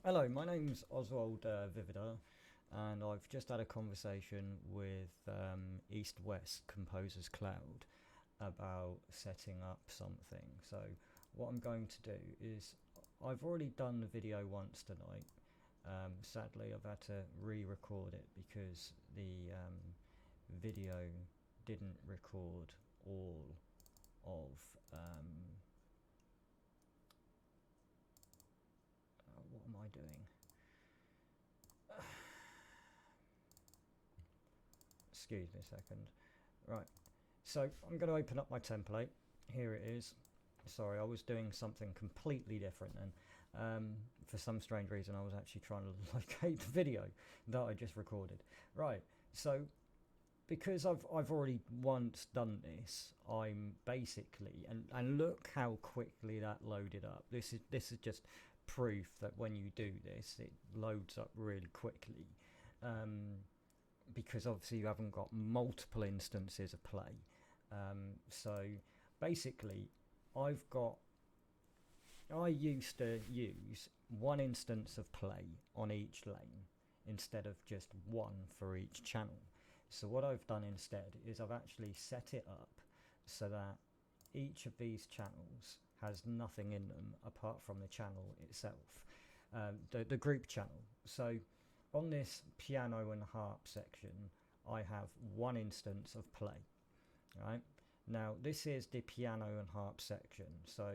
Hello, my name's oswuldvivadirr, and I've just had a conversation with East-West Composers Cloud about setting up something. So what I'm going to do is, I've already done the video once tonight. Sadly, I've had to re-record it because the video didn't record all of what am I doing? Excuse me a second. Right, so I'm going to open up my template. Here it is. Sorry, I was doing something completely different, and for some strange reason I was actually trying to locate the video that I just recorded. Right, so because I've already once done this, I'm basically, and look how quickly that loaded up. This is just proof that when you do this, it loads up really quickly. Because obviously you haven't got multiple instances of play. So basically, I used to use one instance of play on each lane instead of just one for each channel. So what I've done instead is I've actually set it up so that each of these channels has nothing in them apart from the channel itself, the group channel. So on this piano and harp section, I have one instance of play. Right, now this is the piano and harp section, so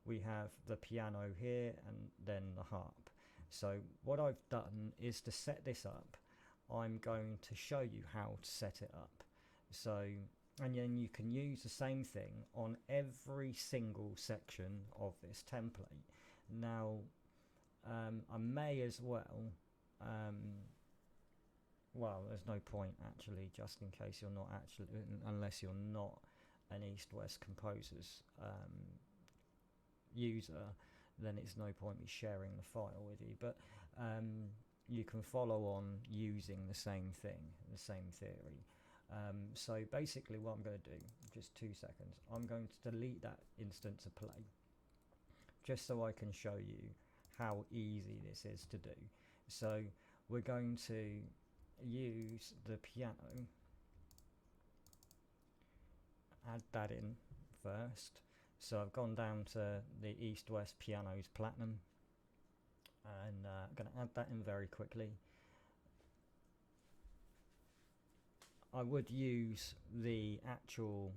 we have the piano here and then the harp. So what I've done is, to set this up, I'm going to show you how to set it up. So, and then you can use the same thing on every single section of this template. Now I may as well, well, there's no point actually, just in case you're not actually, unless you're not an East-West Composers user, then it's no point me sharing the file with you. But you can follow on using the same thing, the same theory. So basically what I'm going to do, just 2 seconds, I'm going to delete that instance of play just so I can show you how easy this is to do. So we're going to use the piano, add that in first. So I've gone down to the East-West Pianos Platinum, and I'm going to add that in very quickly. I would use the actual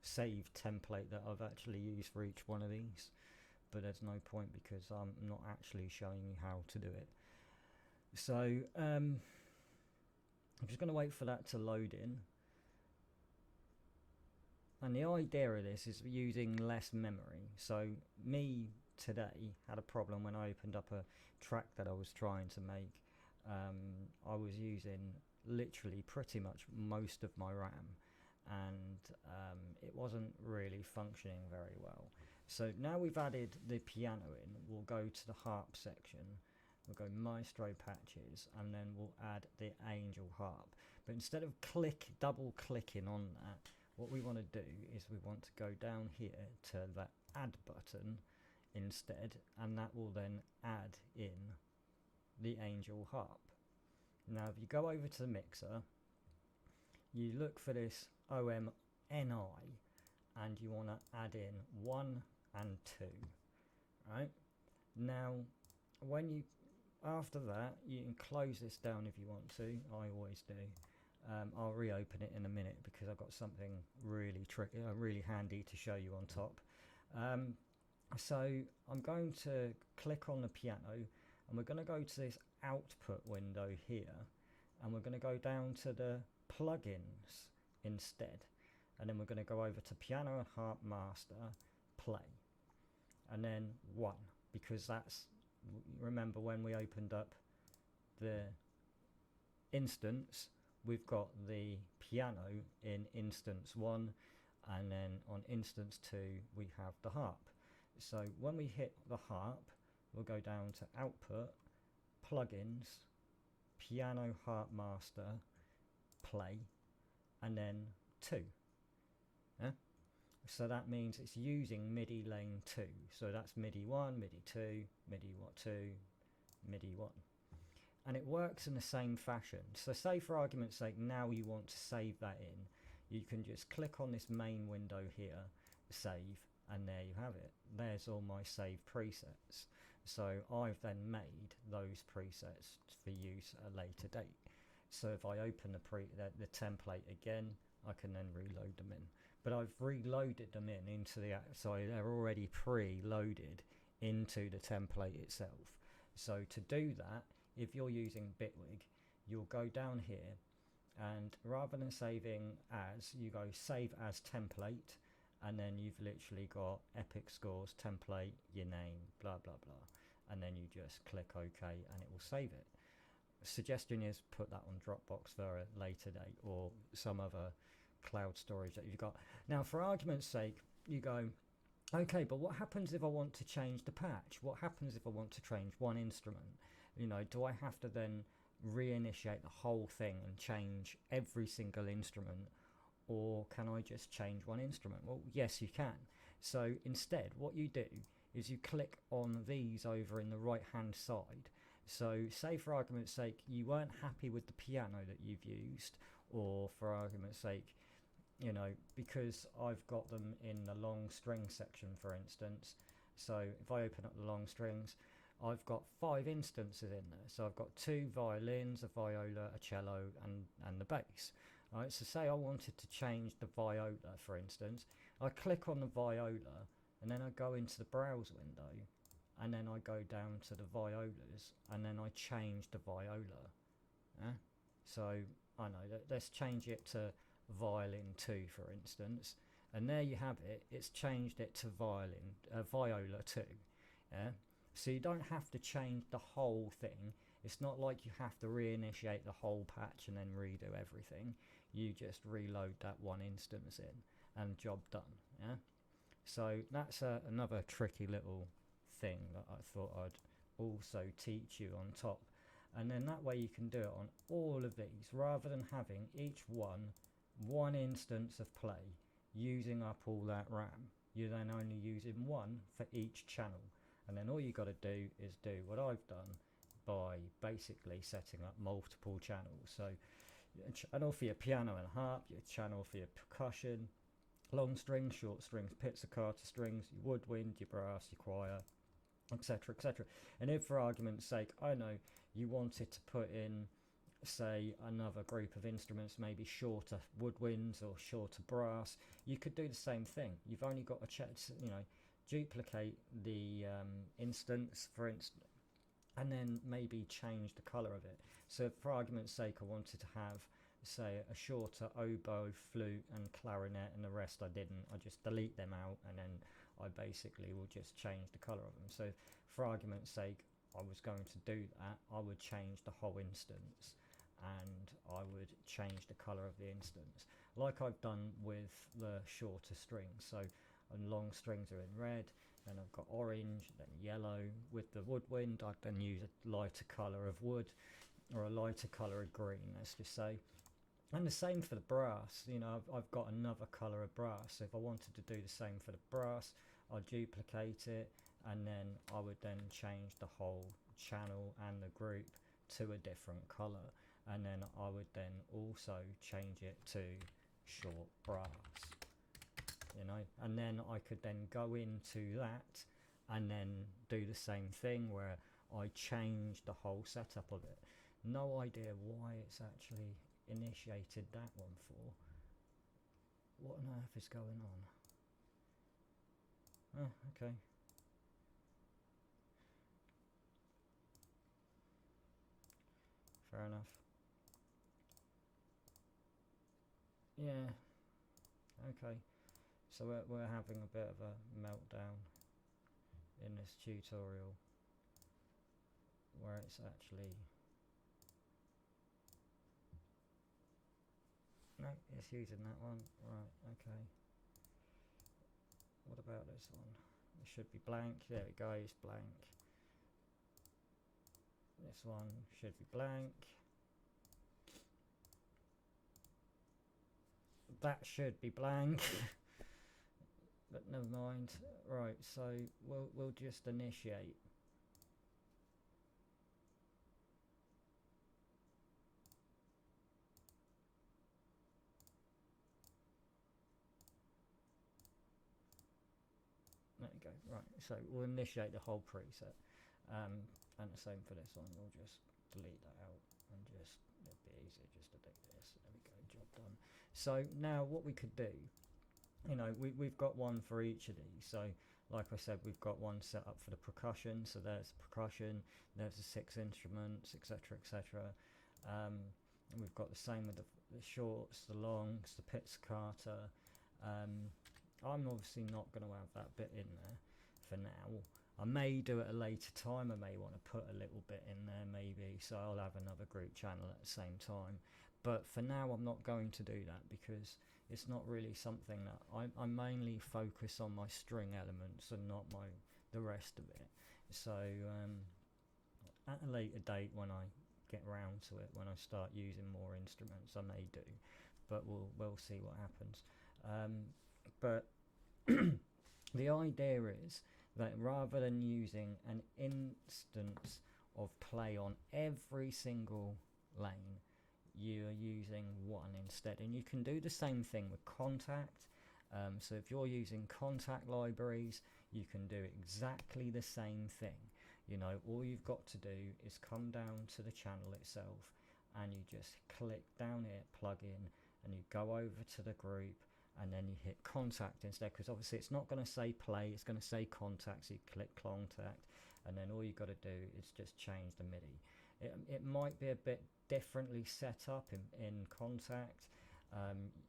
save template that I've actually used for each one of these, but there's no point because I'm not actually showing you how to do it. So I'm just going to wait for that to load in. And the idea of this is using less memory. So me today had a problem when I opened up a track that I was trying to make. I was using literally pretty much most of my RAM, and it wasn't really functioning very well. So now we've added the piano in, we'll go to the harp section, we'll go Maestro Patches, and then we'll add the Angel Harp. But instead of double clicking on that, what we want to do is we want to go down here to the add button instead, and that will then add in the Angel Harp. Now if you go over to the mixer, you look for this OMNI, and you want to add in 1 and 2. Right, now when you, after that, you can close this down if you want to. I always do. I'll reopen it in a minute because I've got something really tricky, really handy to show you on top. So I'm going to click on the piano, and we're going to go to this output window here, and we're going to go down to the plugins instead, and then we're going to go over to piano and harp master, play, and then 1, because that's, remember when we opened up the instance, we've got the piano in instance 1, and then on instance 2 we have the harp. So when we hit the harp, we'll go down to output, plugins, piano harp master, play, and then 2. Yeah? So that means it's using MIDI lane 2. So that's MIDI 1, MIDI 2, MIDI 2, MIDI 1. And it works in the same fashion. So say for argument's sake, now you want to save that in, you can just click on this main window here, save, and there you have it. There's all my saved presets. So I've then made those presets for use at a later date. So if I open the template again, I can then reload them in. But I've reloaded them into so they're already pre-loaded into the template itself. So to do that, if you're using Bitwig, you'll go down here, and rather than saving as, you go save as template, and then you've literally got epic scores, template, your name, blah blah blah, and then you just click OK and it will save it. Suggestion is put that on Dropbox for a later date or some other cloud storage that you've got. Now for argument's sake, you go, okay, but what happens if I want to change the patch? What happens if I want to change one instrument? You know, do I have to then reinitiate the whole thing and change every single instrument, or can I just change one instrument? Well, yes, you can. So instead, what you do is you click on these over in the right hand side. So say for argument's sake, you weren't happy with the piano that you've used, or for argument's sake, you know, because I've got them in the long string section, for instance. So if I open up the long strings, I've got 5 instances in there. So I've got 2 violins, a viola, a cello, and the bass. Right, so say I wanted to change the viola, for instance. I click on the viola, and then I go into the browse window, and then I go down to the violas, and then I change the viola. So I know, let's change it to violin 2, for instance, and there you have it. It's changed it to viola 2. Yeah. So you don't have to change the whole thing. It's not like you have to reinitiate the whole patch and then redo everything. You just reload that one instance in and job done. Yeah. So that's another tricky little thing that I thought I'd also teach you on top. And then that way you can do it on all of these, rather than having each one instance of play using up all that RAM. You're then only using one for each channel. And then all you got to do is do what I've done by basically setting up multiple channels. So a channel for your piano and harp, your channel for your percussion, long strings, short strings, pizzicato strings, your woodwind, your brass, your choir, etc, etc. And if for argument's sake, I know you wanted to put in, say, another group of instruments, maybe shorter woodwinds or shorter brass, you could do the same thing. You've only got to duplicate the instance, for instance, and then maybe change the color of it. So for argument's sake, I wanted to have, say, a shorter oboe, flute and clarinet, and the rest I didn't. I just delete them out, and then I basically will just change the color of them. So for argument's sake, I was going to do that. I would change the whole instance, and I would change the color of the instance, like I've done with the shorter strings. So long strings are in red, then I've got orange, then yellow. With the woodwind, I'd then use a lighter color of wood, or a lighter color of green, let's just say. And the same for the brass. You know, I've got another color of brass. So if I wanted to do the same for the brass, I'd duplicate it, and then I would then change the whole channel and the group to a different color, and then I would then also change it to short brass. You know, and then I could then go into that and then do the same thing where I change the whole setup of it. No idea why it's actually initiated that one for. What on earth is going on? Oh, okay. Fair enough. Yeah. Okay. So we're having a bit of a meltdown in this tutorial where it's actually... No, it's using that one. Right, okay. What about this one? It should be blank. There it goes, blank. This one should be blank. That should be blank. But never mind. Right, so we'll just initiate. right, so we'll initiate the whole preset, and the same for this one. We'll just delete that out and just, it'll be easier just to do this. There we go, job done. So now what we could do, you know, we've got one for each of these. So like I said, we've got one set up for the percussion, so there's the percussion, there's the 6 instruments, etc, etc. And we've got the same with the shorts, the longs, the pizzicato. I'm obviously not going to have that bit in there for now. I may do it at a later time. I may want to put a little bit in there maybe, so I'll have another group channel at the same time. But for now I'm not going to do that because it's not really something that I mainly focus on my string elements and not the rest of it. So at a later date, when I get round to it, when I start using more instruments, I may do, but we'll see what happens. But the idea is that rather than using an instance of play on every single lane, you're using one instead. And you can do the same thing with contact. So if you're using contact libraries, you can do exactly the same thing. You know, all you've got to do is come down to the channel itself and you just click down here, plug in, and you go over to the group, and then you hit contact instead, because obviously it's not going to say play, it's going to say contact. So you click contact, and then all you got to do is just change the MIDI. It might be a bit differently set up in contact.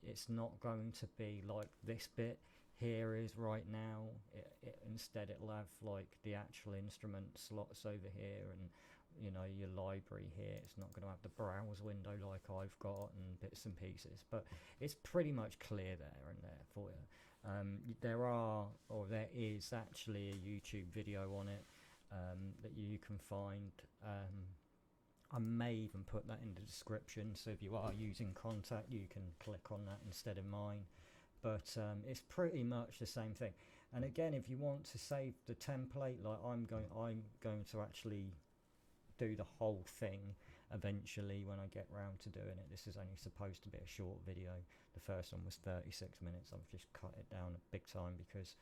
It's not going to be like this bit here is right now. Instead it'll have like the actual instrument slots over here, and you know, your library here. It's not going to have the browse window like I've got and bits and pieces, but it's pretty much clear there and there for you. There is actually a YouTube video on it that you can find. I may even put that in the description, so if you are using contact you can click on that instead of mine. But it's pretty much the same thing. And again, if you want to save the template, like I'm going to actually do the whole thing eventually when I get round to doing it. This is only supposed to be a short video. The first one was 36 minutes. I've just cut it down big time because,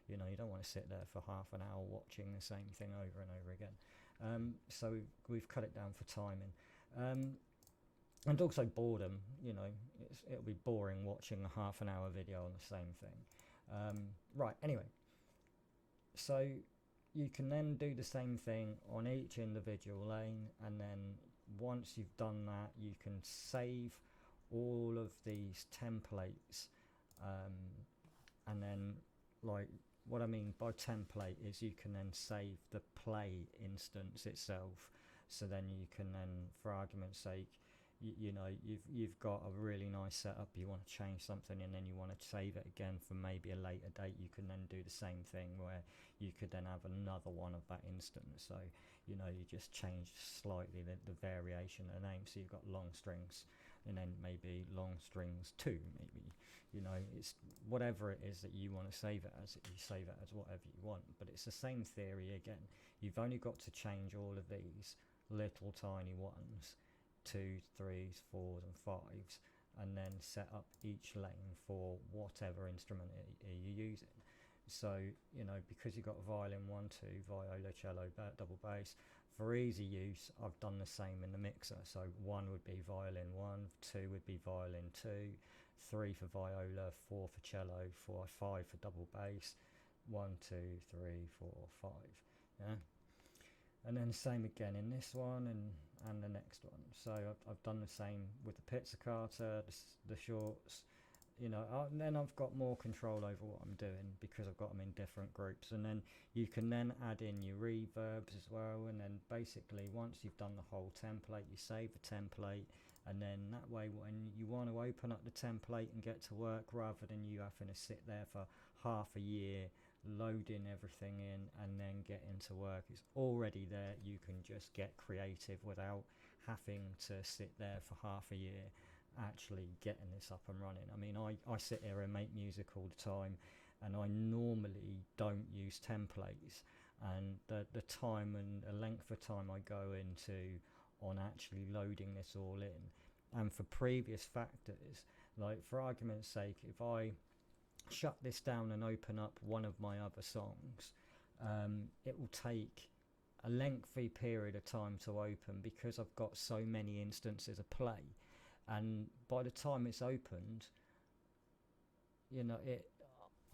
you know, you don't want to sit there for half an hour watching the same thing over and over again. So we've cut it down for timing. And also boredom, you know, it'll be boring watching a half an hour video on the same thing. Right, anyway, so you can then do the same thing on each individual lane, and then once you've done that you can save all of these templates, and then, like, what I mean by template is you can then save the play instance itself. So then you can then, for argument's sake, you know, you've got a really nice setup, you want to change something and then you want to save it again for maybe a later date. You can then do the same thing where you could then have another one of that instance. So, you know, you just change slightly the variation of the name. So you've got long strings and then maybe long strings 2, maybe, you know, it's whatever it is that you want to save it as, you save it as whatever you want. But it's the same theory again. You've only got to change all of these little tiny ones, 2s, 3s, 4s and 5s, and then set up each lane for whatever instrument you're using. So, you know, because you've got violin 1, 2, viola, cello, double bass, for easy use I've done the same in the mixer. So 1 would be violin 1, 2 would be violin 2, 3 for viola, 4 for cello, 5 for double bass, 1, 2, 3, 4, 5. Yeah. And then same again in this one and the next one. So I've done the same with the pizzicato, the shorts, you know, and then I've got more control over what I'm doing because I've got them in different groups. And then you can then add in your reverbs as well, and then basically once you've done the whole template, you save the template, and then that way when you want to open up the template and get to work, rather than you having to sit there for half a year loading everything in and then get into work, it's already there. You can just get creative without having to sit there for half a year actually getting this up and running. I mean, I sit here and make music all the time, and I normally don't use templates, and the time and the length of time I go into on actually loading this all in, and for previous factors, like for argument's sake, if I shut this down and open up one of my other songs, it will take a lengthy period of time to open because I've got so many instances of play, and by the time it's opened,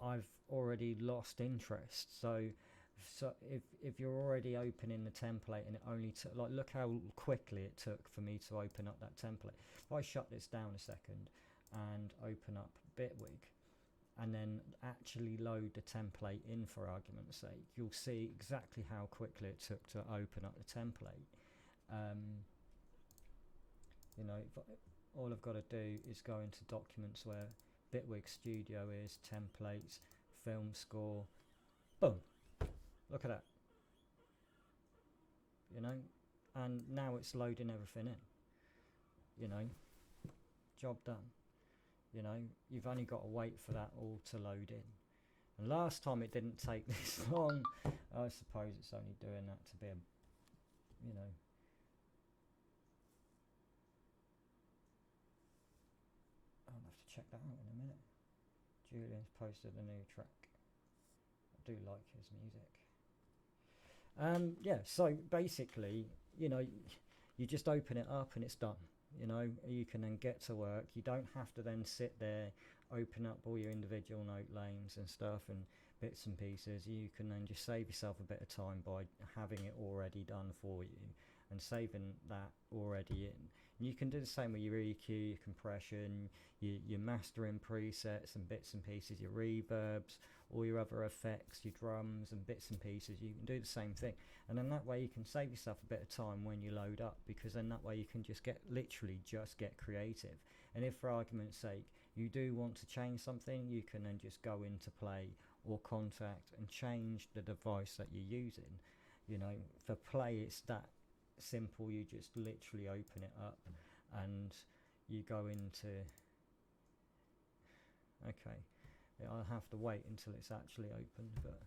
I've already lost interest. So if you're already opening the template and it only took, like, look how quickly it took for me to open up that template. If I shut this down a second and open up Bitwig and then actually load the template in, for argument's sake, you'll see exactly how quickly it took to open up the template. All I've got to do is go into documents where Bitwig Studio is, templates, film score, boom, look at that, and now it's loading everything in, job done. You've only got to wait for that all to load in. And last time it didn't take this long. I suppose it's only doing that to be I'll have to check that out in a minute. Julian's posted a new track. I do like his music. So basically, you just open it up and it's done. You can then get to work. You don't have to then sit there, open up all your individual note lanes and stuff and bits and pieces. You can then just save yourself a bit of time by having it already done for you and saving that already in. And you can do the same with your EQ, your compression, your mastering presets and bits and pieces, your reverbs, all your other effects, your drums and bits and pieces. You can do the same thing, and then that way you can save yourself a bit of time when you load up, because then that way you can just get creative. And if, for argument's sake, you do want to change something, you can then just go into Play or Contact and change the device that you're using. For Play it's that simple. You just literally open it up and you go into, okay, I'll have to wait until it's actually opened, but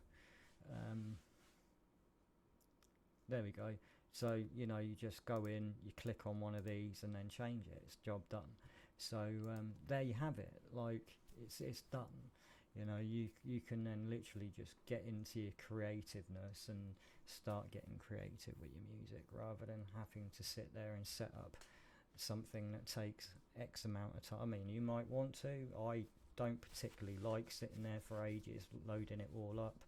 there we go. So you just go in, you click on one of these and then change it. It's job done. So there you have it. Like, it's done. You can then literally just get into your creativeness and start getting creative with your music, rather than having to sit there and set up something that takes X amount of time. I mean, you might want to. I don't particularly like sitting there for ages loading it all up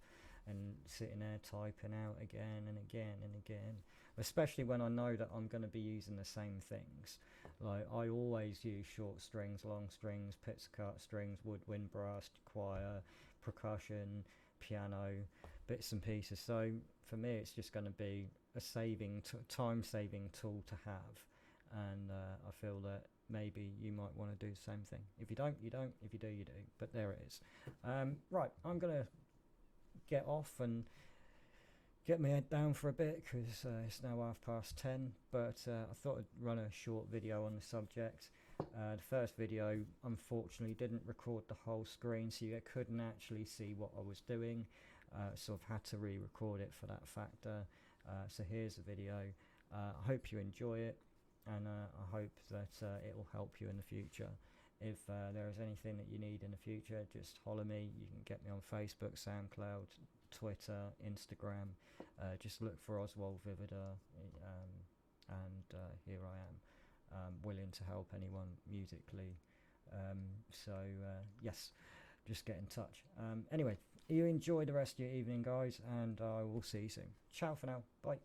and sitting there typing out again and again and again, especially when I know that I'm going to be using the same things. Like, I always use short strings, long strings, pizzicato strings, woodwind, brass, choir, percussion, piano, bits and pieces. So for me it's just going to be a time saving tool to have, and I feel that maybe you might want to do the same thing. If you don't, you don't. If you do, you do. But there it is. Right, I'm going to get off and get my head down for a bit, because it's now 10:30, but I thought I'd run a short video on the subject. The first video unfortunately didn't record the whole screen, so you couldn't actually see what I was doing, so I've had to re-record it for that factor. So here's the video. I hope you enjoy it, and I hope that it will help you in the future. If there is anything that you need in the future, just holler me. You can get me on Facebook, SoundCloud, Twitter, Instagram. Just look for oswuldvivadirr, and here I am, willing to help anyone musically. Yes, just get in touch. Anyway, you enjoy the rest of your evening, guys, and I will see you soon. Ciao for now. Bye.